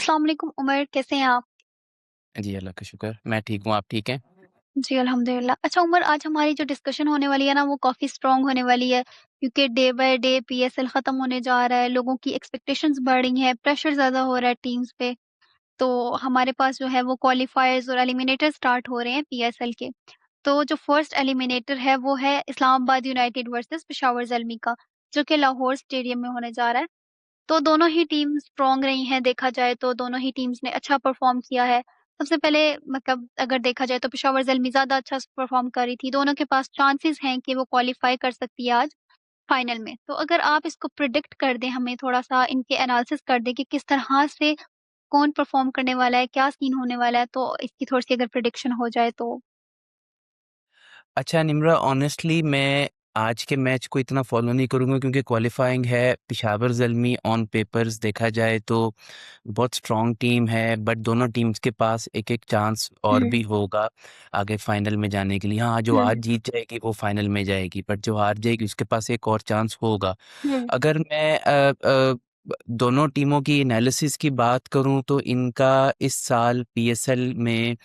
अस्सलाम वालेकुम उमर, कैसे हैं आप? जी, अल्लाह का शुक्र। मैं ठीक हूँ, आप ठीक हैं? जी, अल्हम्दुलिल्लाह। अच्छा उमर, आज हमारी जो डिस्कशन होने वाली है ना, वो काफ़ी स्ट्रॉन्ग होने वाली है, क्योंकि डे बाय डे पीएसएल ख़त्म होने जा रहा है, लोगों की एक्सपेक्टेशंस बढ़ रही हैं, प्रेशर ज़्यादा हो रहा है टीम्स पे। तो हमारे पास जो है वो क्वालीफायर्स और एलिमिनेटर स्टार्ट हो रहे हैं पीएसएल के। तो जो फर्स्ट एलिमिनेटर है, वो है इस्लामाबाद यूनाइटेड वर्सेस पेशावर ज़ल्मी का, जो कि लाहौर स्टेडियम में होने जा रहा है। तो दोनों ही टीम स्ट्रॉन्ग रही हैं, देखा जाए तो दोनों ही टीम्स ने अच्छा परफ़ॉर्म किया है। सबसे पहले मतलब अगर देखा जाए तो पेशावर ज़ल्मी ज़्यादा अच्छा परफ़ॉर्म कर रही थी, दोनों के पास चांसेस हैं कि वो क्वालीफ़ाई कर सकती है आज फाइनल में। तो अगर आप इसको प्रेडिक्ट कर दें, हमें थोड़ा-सा इनके एनालिसिस कर दें कि किस तरह से कौन परफ़ॉर्म करने वाला है, क्या सीन होने वाला है, तो इसकी थोड़ी-सी अगर प्रेडिक्शन हो जाए तो? अच्छा निम्रा ऑनेस्टली मैं आज के मैच को इतना फ़ॉलो नहीं करूँगा क्योंकि क्वालीफाइंग है पेशावर ज़ल्मी ऑन पेपर्स देखा जाए तो बहुत स्ट्रॉन्ग टीम है बट दोनों टीम्स के पास एक-एक चांस और हुँ, भी होगा आगे फाइनल में जाने के लिए। हाँ, जो हुँ, आज जीत जाएगी वो फाइनल में जाएगी बट जो हार जाएगी उसके पास एक और चांस होगा। हुँ, अगर मैं दोनों टीमों की एनालिसिस की बात करूँ तो इनका इस साल पीएसएल में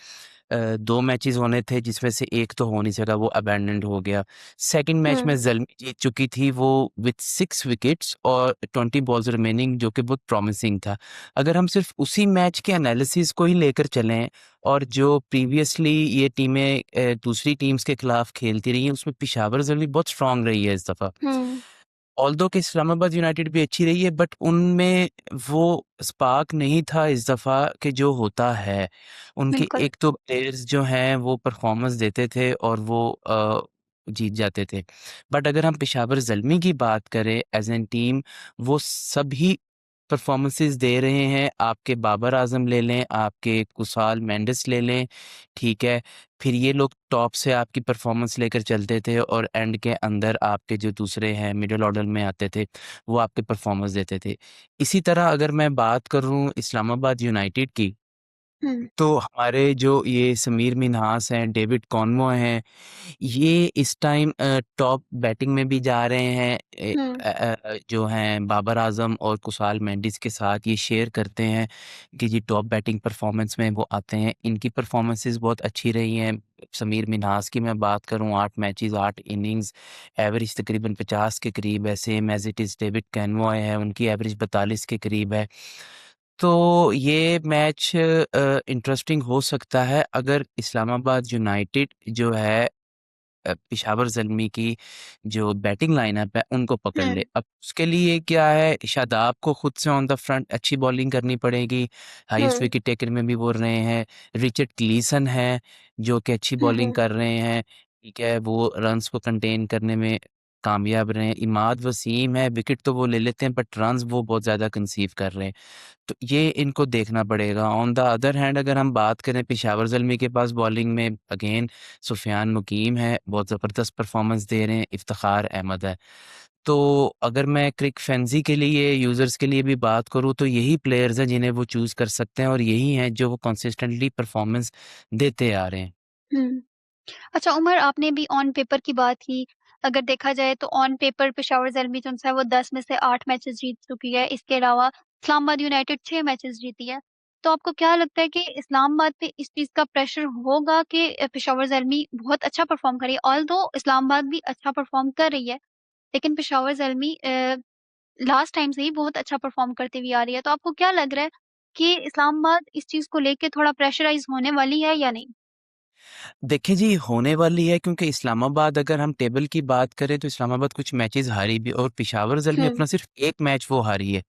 2 मैचेज़ होने थे जिसमें से एक तो हो नहीं सका वो अबैंडन्ड हो गया। सेकंड मैच हुँ, में ज़ल्मी जीत चुकी थी वो विथ 6 विकेट्स और 20 बॉल्स रिमेनिंग जो कि बहुत प्रॉमिसिंग था। अगर हम सिर्फ़ उसी मैच के एनालिसिस को ही लेकर चलें और जो प्रीवियसली ये टीमें दूसरी टीम्स के खिलाफ खेलती रही हैं उसमें पेशावर ज़ल्मी बहुत स्ट्रॉन्ग रही है इस दफ़ा। हुँ, ऑल्दो कि इस्लामाबाद यूनाइटेड भी अच्छी रही है बट उनमें वो स्पार्क नहीं था इस दफ़ा कि जो होता है। उनके बिल्कुल। 1-2 प्लेयर्स जो हैं वो परफ़ॉर्मेंस देते थे और वो जीत जाते थे। बट अगर हम पेशावर ज़ल्मी की बात करें एज़ एन टीम वो सभी परफ़ॉर्मेंसेस दे रहे हैं। आपके बाबर आज़म ले लें, आपके कुसाल मेंडिस ले लें, ठीक है? फिर ये लोग टॉप से आपकी परफ़ॉर्मेंस लेकर चलते थे और एंड के अंदर आपके जो दूसरे हैं मिडल ऑर्डर में आते थे, वो आपके परफ़ॉर्मेंस देते थे। इसी तरह अगर मैं बात करूँ इस्लामाबाद यूनाइटेड की हुँ, तो हमारे जो ये समीर मिन्हास हैं, डेविड कॉनवो हैं, ये इस टाइम टॉप बैटिंग में भी जा रहे हैं। हुँ, जो हैं बाबर आज़म और कुसाल मेंडिस के साथ ये शेयर करते हैं कि जी टॉप बैटिंग परफ़ॉर्मेंस में वो आते हैं। इनकी परफ़ॉर्मेंसेस बहुत अच्छी रही हैं। समीर मिन्हास की मैं बात करूँ 8 मैचेज़ 8 इनिंग्स, एवरेज तकरीबन 50 के करीब है, same as it is David Conway है, उनकी एवरेज 42 के करीब है। तो ये मैच इंटरेस्टिंग हो सकता है अगर इस्लामाबाद यूनाइटेड जो है पेशावर ज़ल्मी की जो बैटिंग लाइनअप है उनको पकड़ हुँ, ले। अब उसके लिए क्या है शादाब को खुद से ऑन द फ्रंट अच्छी बॉलिंग करनी पड़ेगी, हाईएस्ट हुँ, विकेट टेकर में भी वो रहे हैं। रिचर्ड क्लीसन है जो कि अच्छी हुँ, बॉलिंग हुँ, कर रहे हैं, ठीक है? वो रन्स को कंटेन करने में कामयाब रहे हैं। इमाद वसीम है, विकेट तो वो ले लेते हैं बट रन्स वो बहुत ज़्यादा कंसीव कर रहे हैं। तो ये इनको देखना पड़ेगा। ऑन द अदर हैंड अगर हम बात करें पेशावर ज़ल्मी के पास बॉलिंग में अगेन सुफ़ियान मुकीम है, बहुत ज़बरदस्त परफ़ॉर्मेंस दे रहे हैं, इफ्तिख़ार अहमद है। तो अगर मैं क्रिक फैंसी के लिए यूज़र्स के लिए भी बात करूँ तो यही प्लेयर्स हैं जिन्हें वो चूज़ कर सकते हैं और यही हैं जो वो कंसिस्टेंटली परफ़ॉर्मेंस देते आ रहे हैं। हुँ। अच्छा उमर, आपने भी ऑन पेपर की बात की। अगर देखा जाए तो ऑन पेपर पेशावर ज़ल्मी जो है वो 10 में से 8 मैचेज़ जीत चुकी है। इसके अलावा इस्लामाबाद यूनाइटेड 6 मैचेज़ जीती है। तो आपको क्या लगता है कि इस्लामाबाद पे इस चीज़ का प्रेशर होगा कि पेशावर ज़ल्मी बहुत अच्छा परफ़ॉर्म करे? ऑल्दो इस्लामाबाद भी अच्छा परफ़ॉर्म कर रही है, लेकिन पेशावर ज़ल्मी लास्ट टाइम से ही बहुत अच्छा परफ़ॉर्म करती हुई आ रही है। तो आपको क्या लग रहा है कि इस्लामाबाद इस चीज़ को लेके थोड़ा प्रेशराइज़ होने वाली है या नहीं? देखिए जी, होने वाली है क्योंकि इस्लामाबाद अगर हम टेबल की बात करें तो इस्लामाबाद कुछ मैचेज़ हारी भी और पेशावर ज़ल्मी हुँ। अपना सिर्फ़ 1 मैच वो हारी है।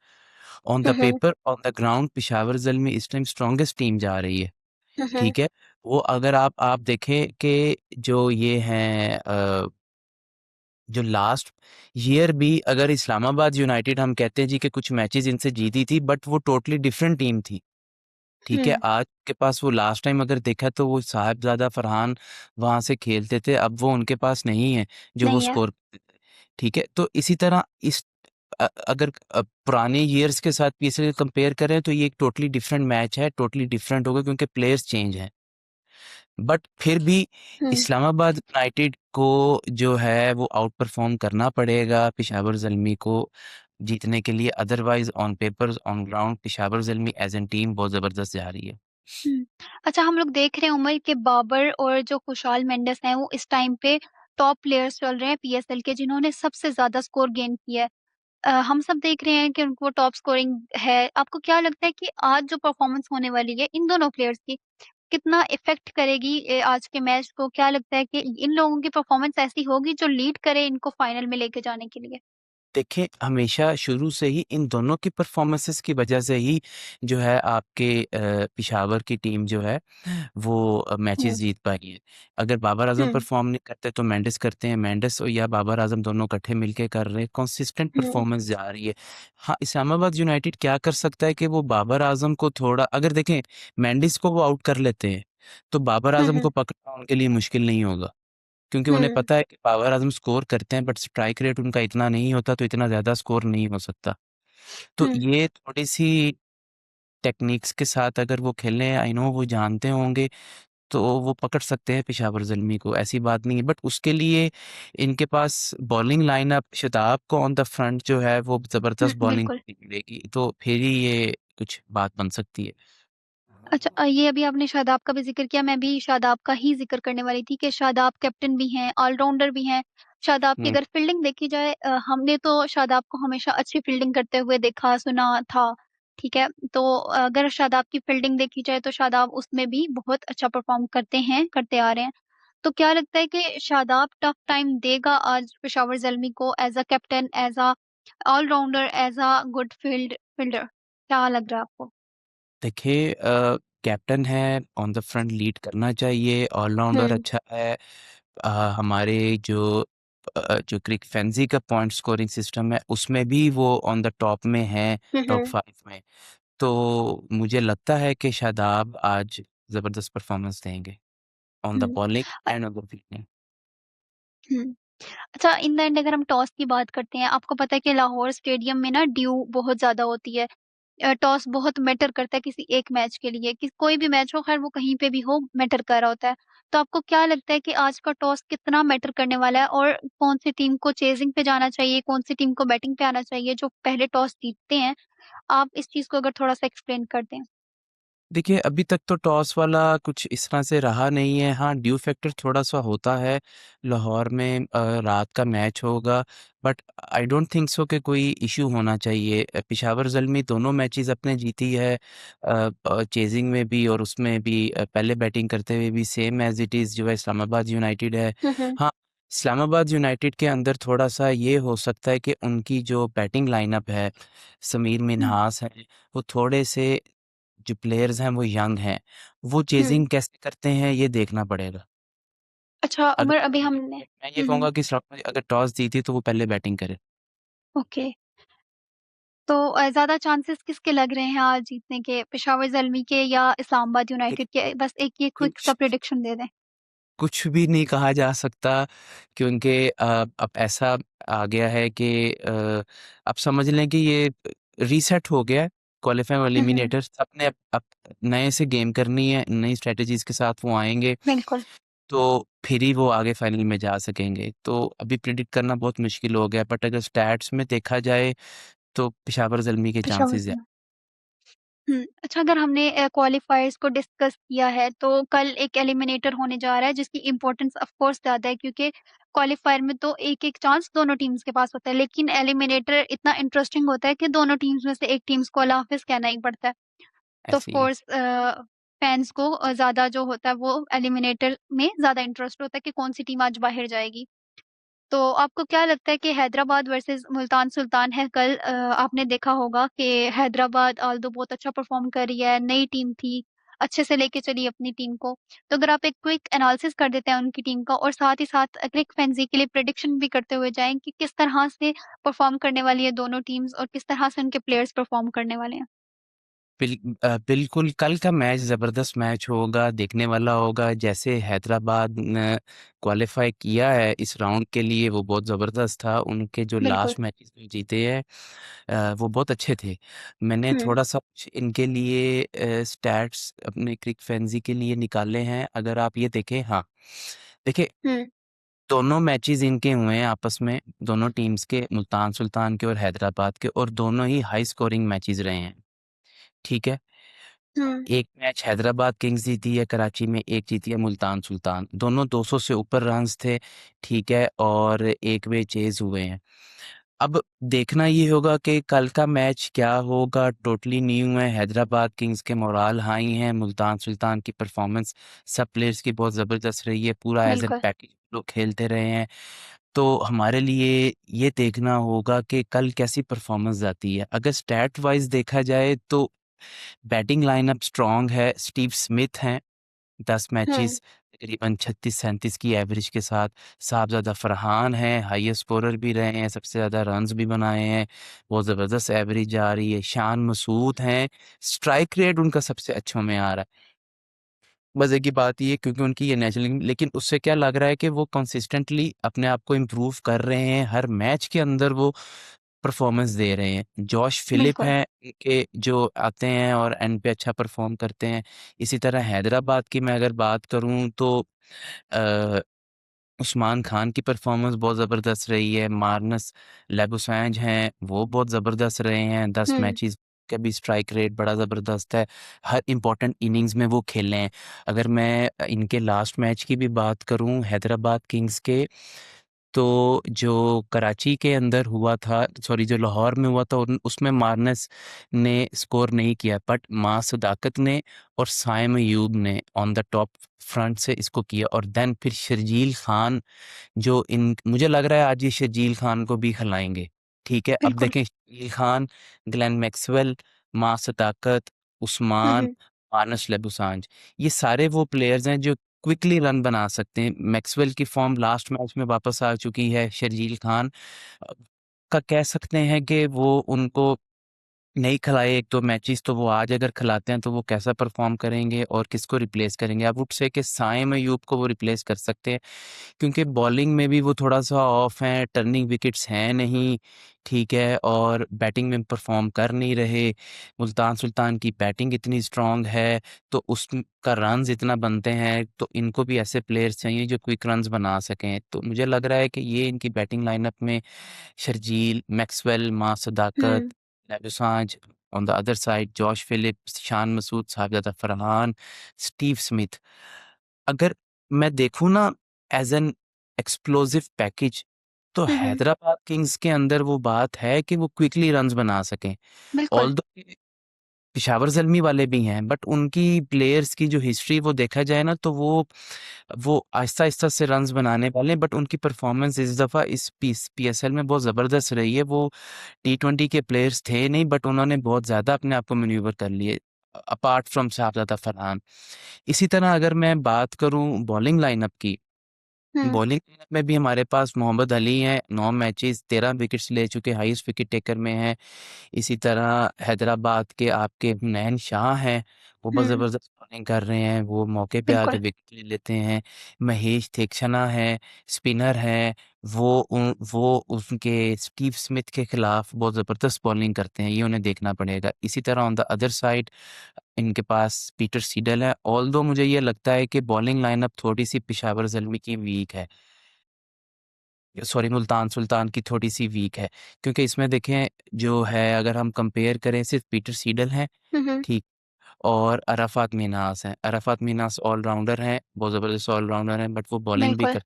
On hmm, the hmm. Paper, on the ground Peshawar Zalmi इस टाइम स्ट्रॉन्गेस्ट टीम जा रही है, हुँ, हुँ। ठीक है? वो अगर आप देखें कि जो ये हैं जो लास्ट ईयर भी अगर इस्लामाबाद यूनाइटेड हम कहते हैं जी कि कुछ मैचेज़ इनसे जीती थी बट वो टोटली डिफरेंट टीम थी, ठीक है? हुँ, आज के पास वो लास्ट टाइम अगर देखा तो वो साहिबज़ादा फरहान वहाँ से खेलते थे, अब वो उनके पास नहीं है, जो वो नहीं है। स्कोर करते थे, ठीक है? तो इसी तरह अगर पुराने ईयर्स के साथ पीछे कंपेयर करें तो ये एक टोटली डिफरेंट मैच है, टोटली डिफरेंट होगा क्योंकि प्लेयर्स चेंज हैं। बट फिर भी हुँ, इस्लामाबाद यूनाइटेड को जो है वो आउट परफ़ॉर्म करना पड़ेगा पेशावर ज़ल्मी को। जीतने के लिए, otherwise on papers, on ground Peshawar Zalmi as an team बहुत ज़बरदस्त जा रही है। हुँ। अच्छा हम लोग देख रहे हैं उमर के बाबर और जो खुशाल मेंडिस हैं वो इस टाइम पे टॉप प्लेयर्स चल रहे हैं पीएसएल के जिन्होंने सबसे ज़्यादा स्कोर गेन किया है। हम सब देख रहे हैं कि उनको टॉप स्कोरिंग है। आपको क्या लगता है कि आज जो परफ़ॉर्मेंस होने वाली है इन दोनों प्लेयर्स की, कितना इफ़ेक्ट करेगी आज के मैच को? क्या लगता है कि इन लोगों की परफ़ॉर्मेंस ऐसी होगी जो लीड करे इनको फाइनल में लेके जाने के लिए? देखिए, हमेशा शुरू से ही इन दोनों की परफ़ॉर्मेंसेस की वजह से ही जो है आपके पेशावर की टीम जो है वो मैचेस हुँ, जीत पाई है। अगर बाबर आज़म हुँ, परफ़ॉर्म नहीं करते तो मेंडिस करते हैं, मेंडिस और या बाबर आज़म दोनों इकट्ठे मिलके कर रहे हैं, कंसिस्टेंट हुँ, परफ़ॉर्मेंस जा रही है। हाँ, इस्लामाबाद यूनाइटेड क्या कर सकता है कि वो बाबर आज़म को थोड़ा अगर देखें मेंडिस को वो आउट कर लेते हैं, तो बाबर हुँ, आज़म हुँ, को पकड़ना उनके लिए मुश्किल नहीं होगा। क्योंकि उन्हें हुँ, पता है कि बाबर आज़म स्कोर करते हैं बट स्ट्राइक रेट उनका इतना नहीं होता तो इतना ज़्यादा स्कोर नहीं हो सकता। तो हुँ, ये थोड़ी-सी टेक्निक्स के साथ अगर वो खेलें आई नो वो जानते होंगे तो वो पकड़ सकते हैं पेशावर ज़ल्मी को, ऐसी बात नहीं है। बट उसके लिए इनके पास बॉलिंग लाइनअप शादाब को ऑन द फ्रंट जो है वो हुँ, ज़बरदस्त बॉलिंग बिल्कुल। मिलेगी, तो फिर ही ये कुछ बात बन सकती है। अच्छा ये अभी आपने शादाब का भी ज़िक्र किया, मैं भी शादाब का ही ज़िक्र करने वाली थी कि शादाब कैप्टन भी हैं, ऑलराउंडर भी हैं। शादाब की हुँ, अगर फ़ील्डिंग देखी जाए हमने तो शादाब को हमेशा अच्छी फ़ील्डिंग करते हुए देखा, सुना था, ठीक है? तो अगर शादाब की फ़ील्डिंग देखी जाए तो शादाब उसमें भी बहुत अच्छा परफ़ॉर्म करते हैं, करते आ रहे हैं। तो क्या लगता है कि शादाब टफ टाइम देगा आज पेशावर ज़ल्मी को as a captain, as a allrounder, as a good fielder? क्या लग रहा है आपको? देखिए कैप्टन है, ऑन द फ्रंट लीड करना चाहिए, ऑलराउंडर हुँ, अच्छा है। हमारे जो क्रिक फेंजी का पॉइंट स्कोरिंग सिस्टम है, उसमें भी वो ऑन द टॉप में है, हुँ, टॉप हुँ। 5 में। तो मुझे लगता है कि शादाब आज ज़बरदस्त परफ़ॉर्मेंस देंगे, on the hmm. Bowling uh, and on the fielding. Hmm. अच्छा इन द एंड अगर हम टॉस की बात करते हैं, आपको पता है कि लाहौर स्टेडियम में ना ड्यू बहुत ज़्यादा होती है। टॉस बहुत मैटर करता है किसी एक मैच के लिए, कि कोई भी मैच हो ख़ैर वो कहीं पे भी हो मैटर कर रहा होता है। तो आपको क्या लगता है कि आज का टॉस कितना मैटर करने वाला है और कौन-सी टीम को चेज़िंग पे जाना चाहिए, कौन-सी टीम को बैटिंग पे आना चाहिए, जो पहले टॉस जीतते हैं? आप इस चीज़ को अगर थोड़ा-सा एक्सप्लेन कर दें? देखिए, अभी तक तो टॉस वाला कुछ इस तरह से रहा नहीं है। हाँ, ड्यू फैक्टर थोड़ा-सा होता है। लाहौर में रात का मैच होगा, but I don't think so कि कोई इश्यू होना चाहिए। पेशावर ज़ल्मी दोनों मैचेज़ अपने जीती है चेज़िंग में भी और उसमें भी पहले बैटिंग करते हुए भी सेम एज़ इट इज़ जो है इस्लामाबाद यूनाइटेड है। हुँ, हुँ। हाँ, इस्लामाबाद यूनाइटेड के अंदर थोड़ा-सा ये हो सकता है कि उनकी जो बैटिंग लाइनअप है, समीर हुँ, मिन्हास हैं, वो थोड़े से जो प्लेयर्स हैं वो यंग हैं, वो हुँ। चेज़िंग कैसे करते हैं ये देखना पड़ेगा। अच्छा अगर उमर अभी हमने मैं ये हुँ, हुँ। कहूँगा कि इस्लामाबाद अगर टॉस जीती तो वो पहले बैटिंग करे। ओके। तो ज़्यादा चांसेस किसके लग रहे हैं आज जीतने के? पेशावर ज़ल्मी के या इस्लामाबाद कि यूनाइटेड के? बस एक ये क्विक सा कुछ प्रेडिक्शन दे दें। कुछ भी नहीं कहा जा सकता क्योंकि अब ऐसा आ गया है कि आप समझ लें कि ये रीसेट हो गया है, क्वालीफाइंग और हुँ, हुँ। एलिमिनेटर सबने अब नए से गेम करनी है, नई स्ट्रैटेजीज़ के साथ वो आएँगे, बिल्कुल, तो फिर ही वो आगे फाइनल में जा सकेंगे। तो अभी प्रेडिक्ट करना बहुत मुश्किल हो गया है, बट अगर स्टैट्स में देखा जाए तो पेशावर ज़ल्मी के पेशावर चांसेस ज़्यादा। ज़ल्मी। हुँ, अच्छा अगर हमने क्वालीफायर्स को डिस्कस किया है, तो कल एक एलिमिनेटर होने जा रहा है जिसकी इम्पोर्टेंस ऑफ कोर्स ज़्यादा है क्योंकि क्वालीफायर में तो एक-एक चांस दोनों टीम्स के पास होता है, लेकिन एलिमिनेटर इतना इंटरेस्टिंग होता है कि दोनों टीम्स में से एक टीम्स को अल्लाह हाफ़िज़ कहना ही पड़ता है। तो ऑफ ऐसे ही है। कोर्स फैन्स को ज़्यादा जो होता है वो एलिमिनेटर में ज़्यादा इंटरेस्ट होता है कि कौन-सी टीम आज बाहर जाएगी। तो आपको क्या लगता है कि हैदराबाद वर्सेस मुल्तान सुल्तान है कल आपने देखा होगा कि हैदराबाद ऑल्दो बहुत अच्छा परफ़ॉर्म कर रही है, नई टीम थी, अच्छे से लेके चली अपनी टीम को। तो अगर आप एक क्विक एनालिसिस कर देते हैं उनकी टीम का और साथ ही साथ क्रिक फैंसी के लिए प्रेडिक्शन भी करते हुए जाएँ कि किस तरह से परफ़ॉर्म करने वाली है दोनों टीम्स और किस तरह से उनके प्लेयर्स परफ़ॉर्म करने वाले हैं? बिल्कुल कल का मैच ज़बरदस्त मैच होगा, देखने वाला होगा। जैसे हैदराबाद ने क्वालीफ़ाई किया है इस राउंड के लिए वो बहुत ज़बरदस्त था। उनके जो बिल्कुल। लास्ट मैचेस में जीते हैं वो बहुत अच्छे थे। मैंने हुँ, थोड़ा-सा कुछ इनके लिए स्टैट्स अपने क्रिक फैंसी के लिए निकाले हैं। अगर आप ये देखें हाँ, देखिए हुँ, दोनों मैचेस इनके हुए हैं आपस में, दोनों टीम्स के, मुल्तान सुल्तान के और हैदराबाद के, और दोनों ही हाई स्कोरिंग मैचेस रहे हैं। ठीक है। हुँ, एक मैच हैदराबाद किंग्स जीती है कराची में, एक जीती है मुल्तान सुल्तान, दोनों 200 से ऊपर रन्स थे। ठीक है, और एक वे चेज हुए हैं। अब देखना ये होगा कि कल का मैच क्या होगा। टोटली न्यू है, हैदराबाद किंग्स के मोराल हाई हैं, मुल्तान सुल्तान की परफॉर्मेंस सब प्लेयर्स की बहुत ज़बरदस्त रही है, पूरा एज एन बिल्कुल, पैकेज लोग खेलते रहे हैं। तो हमारे लिए ये देखना होगा कि कल कैसी परफॉर्मेंस आती है। अगर स्टैट वाइज देखा जाए तो बैटिंग लाइनअप स्ट्रॉन्ग है, स्टीव स्मिथ हैं 10 हुँ, मैचेस तकरीबन 36-37 की एवरेज के साथ। साहबज़ादा फरहान हैं, हाईएस्ट स्कोरर भी रहे हैं, सबसे ज़्यादा रन्स भी बनाए हैं, बहुत ज़बरदस्त एवरेज जा रही है। शान मसूद हैं, स्ट्राइक रेट उनका सबसे अच्छों में आ रहा है। मज़े की बात ये है क्योंकि उनकी ये नेशनल, लेकिन उससे क्या लग रहा है कि वो कंसिस्टेंटली अपने आप को इम्प्रूव कर रहे हैं, हर मैच के अंदर वो परफॉर्मेंस दे रहे हैं। जॉश फिलिप बिल्कुल। हैं के जो आते हैं और एंड पे अच्छा परफॉर्म करते हैं। इसी तरह हैदराबाद की मैं अगर बात करूँ तो अ, उस्मान खान की परफॉर्मेंस बहुत ज़बरदस्त रही है। मार्नस लेबुसैंज हैं, वो बहुत ज़बरदस्त रहे हैं। 10 हुँ, मैचेस का भी स्ट्राइक रेट बड़ा ज़बरदस्त है। हर इम्पोर्टेंट इनिंग्स में वो खेले हैं। अगर मैं इनके लास्ट मैच की भी बात करूँ हैदराबाद किंग्स के, तो जो कराची के अंदर हुआ था, सॉरी जो लाहौर में हुआ था, उसमें मार्नस ने स्कोर नहीं किया, बट मां सदाकत ने और साइम अयूब ने ऑन द टॉप फ्रंट से इसको किया। और देन फिर शर्जील खान, जो इन मुझे लग रहा है आज ये शर्जील खान को भी खिलाएंगे। ठीक है, अब बिल्कुल। देखें शर्जील खान, ग्लेन मैक्सवेल, मां सदाकत, हुँ, उस्मान, हुँ, मानस लेबुसांज, ये सारे वो प्लेयर्स हैं जो क्विकली रन बना सकते हैं। मैक्सवेल की फॉर्म लास्ट मैच में वापस आ चुकी है। शर्जील खान का कह सकते हैं कि वो उनको नहीं खिलाए 1-2 मैचेस, तो वो आज अगर खिलाते हैं तो वो कैसा परफॉर्म करेंगे और किसको रिप्लेस करेंगे। आप वुड से कि साइम अयूब को वो रिप्लेस कर सकते हैं क्योंकि बॉलिंग में भी वो थोड़ा-सा ऑफ हैं, टर्निंग विकेट्स हैं नहीं, ठीक है, और बैटिंग में परफ़ॉर्म कर नहीं रहे। मुल्तान सुल्तान की बैटिंग इतनी स्ट्रॉन्ग है, तो उसका रन्स इतना बनते हैं, तो इनको भी ऐसे प्लेयर्स चाहिए जो क्विक रन्स बना सकें। तो मुझे लग रहा है कि ये इनकी बैटिंग लाइनअप में शर्जील, मैक्सवेल, मां Sadaqat, hmm, Labuschagne, on the other side Josh Phillips, Shan Masood, Sahibzada Farhan, Steve Smith. अगर मैं देखूँ ना एज़ एन एक्सप्लोसिव पैकेज, तो हुँ, हुँ, हैदराबाद किंग्स के अंदर वो बात है कि वो क्विकली रन्स बना सकें। बिल्कुल। ऑल्दो पेशावर ज़ल्मी वाले भी हैं, बट उनकी प्लेयर्स की जो हिस्ट्री वो देखा जाए ना, तो वो आहिस्ता-आहिस्ता से रन्स बनाने वाले हैं, बट उनकी परफ़ॉर्मेंस इस दफ़ा इस पीएसएल में बहुत ज़बरदस्त रही है। वो टी20 के प्लेयर्स थे नहीं, बट उन्होंने बहुत ज़्यादा अपने आप को मैन्यूवर कर लिए, अपार्ट फ्रॉम साहबज़ादा फरहान। इसी तरह अगर मैं बात करूँ बॉलिंग लाइनअप की, हुँ, बॉलिंग लाइनअप में भी हमारे पास मोहम्मद अली हैं, 9 मैचेस 13 विकेट्स ले चुके, हाईएस्ट विकेट टेकर में हैं। इसी तरह हैदराबाद के आपके हुनैन शाह हैं, वो बहुत हुँ, ज़बरदस्त बॉलिंग कर रहे हैं, वो मौके पे आके बिल्कुल। विकेट ले लेते हैं। महेश तीक्षणा हैं, स्पिनर हैं, वो उनके स्टीव स्मिथ के खिलाफ बहुत ज़बरदस्त बॉलिंग करते हैं, ये उन्हें देखना पड़ेगा। इसी तरह ऑन द अदर साइड इनके पास पीटर सीडल है, ऑल्दो मुझे ये लगता है कि बॉलिंग लाइनअप थोड़ी-सी पेशावर ज़ल्मी की वीक है। सॉरी, मुल्तान सुल्तान की थोड़ी-सी वीक है, क्योंकि इसमें देखें जो है, अगर हम कंपेयर करें, सिर्फ़ पीटर सीडल हैं, हुँ, हुँ, ठीक, और अराफात मिन्हास हैं। अराफात मिन्हास ऑल-राउंडर हैं, बहुत ज़बरदस्त ऑल-राउंडर हैं, बट वो बॉलिंग भी बिल्कुल। कर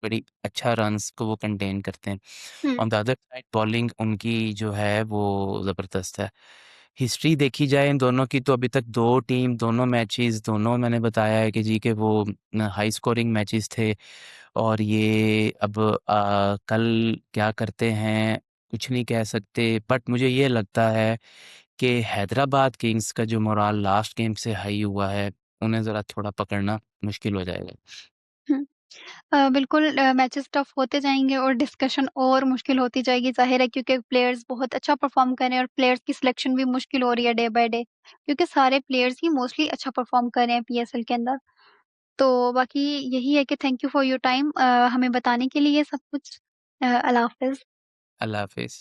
बड़ी अच्छा रन्स को वो कंटेन करते हैं। Hmm, on the other side bowling उनकी जो है वो ज़बरदस्त है। हिस्ट्री देखी जाए इन दोनों की, तो अभी तक 2 टीम, दोनों मैचेस, दोनों मैंने बताया है कि जी कि वो हाई स्कोरिंग मैचेस थे, और ये अब कल क्या करते हैं, कुछ नहीं कह सकते, बट मुझे ये लगता है कि हैदराबाद किंग्स का जो मोराल लास्ट गेम से हाई हुआ है, उन्हें ज़रा थोड़ा पकड़ना मुश्किल हो जाएगा। हुँ। बिल्कुल मैचेस टफ होते जाएँगे और डिस्कशन और मुश्किल होती जाएगी, ज़ाहिर है क्योंकि प्लेयर्स बहुत अच्छा परफ़ॉर्म कर रहे हैं और प्लेयर्स की सिलेक्शन भी मुश्किल हो रही है डे बाय डे, क्योंकि सारे प्लेयर्स ही मोस्टली अच्छा परफ़ॉर्म कर रहे हैं पीएसएल के अंदर। तो बाकी यही है कि thank you for your time हमें बताने के लिए सब कुछ। अल्लाह हाफ़िज़। अल्लाह हाफ़िज़।